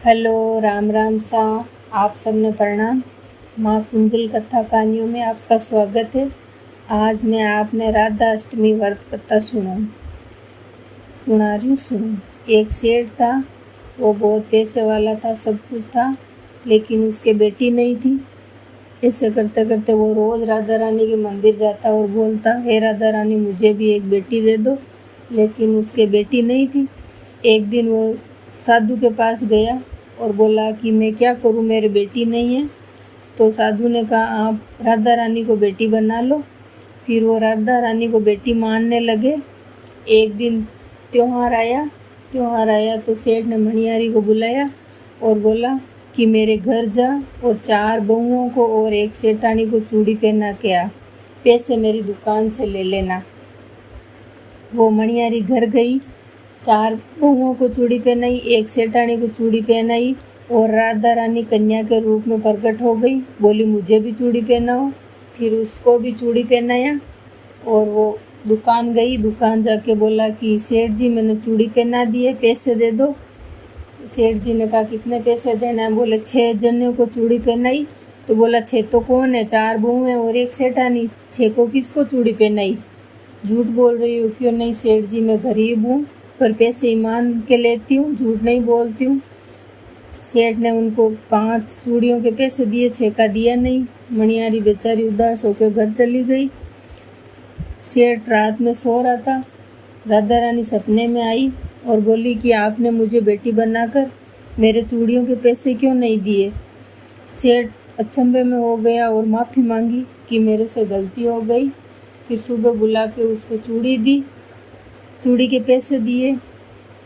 Hello, Ram Ram सा। आप सबने प्रणाम। माँ कुंजल कथा कहानियों में आपका स्वागत है। आज मैं आपने राधा अष्टमी व्रत कथा सुना रही हूँ। सुनो। एक सेठ था, वो बहुत पैसे वाला था, सब कुछ था, लेकिन उसके बेटी नहीं थी। ऐसे करते करते वो रोज़ राधा रानी के मंदिर जाता और बोलता, हे राधा रानी मुझे भी एक बेटी दे दो, लेकिन उसके बेटी नहीं थी। एक दिन वो साधु के पास गया और बोला कि मैं क्या करूं, मेरी बेटी नहीं है। तो साधु ने कहा आप राधा रानी को बेटी बना लो। फिर वो राधा रानी को बेटी मानने लगे। एक दिन त्योहार आया तो सेठ ने मणियारी को बुलाया और बोला कि मेरे घर जा और 4 बहुओं को और एक सेठानी को चूड़ी पहना के आ, पैसे मेरी दुकान से ले लेना। वो मणियारी घर गई, 4 बहुओं को चूड़ी पहनाई, एक सेठानी को चूड़ी पहनाई और राधा रानी कन्या के रूप में प्रकट हो गई। बोली मुझे भी चूड़ी पहनाओ। फिर उसको भी चूड़ी पहनाया और वो दुकान गई। दुकान जाके बोला कि सेठ जी मैंने चूड़ी पहना दी है, पैसे दे दो। सेठ जी ने कहा कितने पैसे देना है? बोले 6 जनियों को चूड़ी पहनाई। तो बोला 6 तो कौन है? 4 बहू हैं और एक सेठानी, 6 को किसको चूड़ी पहनाई? झूठ बोल रही हो क्यों? नहीं सेठ जी मैं गरीब हूँ, पर पैसे ईमान के लेती हूँ, झूठ नहीं बोलती हूँ। सेठ ने उनको 5 चूड़ियों के पैसे दिए, 6 का दिया नहीं। मणियारी बेचारी उदास होकर घर चली गई। सेठ रात में सो रहा था। राधा रानी सपने में आई और बोली कि आपने मुझे बेटी बनाकर मेरे चूड़ियों के पैसे क्यों नहीं दिए? सेठ अचंभे में हो गया और माफ़ी मांगी कि मेरे से गलती हो गई। फिर सुबह बुला के उसको चूड़ी दी, चूड़ी के पैसे दिए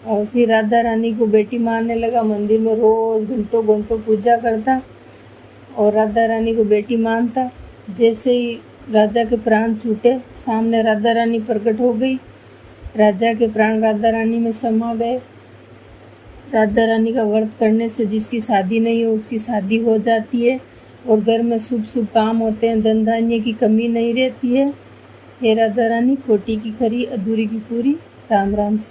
और फिर राधा रानी को बेटी मानने लगा। मंदिर में रोज़ घंटों घंटों पूजा करता और राधा रानी को बेटी मानता। जैसे ही राजा के प्राण छूटे, सामने राधा रानी प्रकट हो गई। राजा के प्राण राधा रानी में समा गए। राधा रानी का व्रत करने से जिसकी शादी नहीं हो उसकी शादी हो जाती है और घर में शुभ शुभ काम होते हैं, धन धान्य की कमी नहीं रहती है। हे राधा रानी, खोटी की खरी, अधूरी की पूरी। राम राम सा।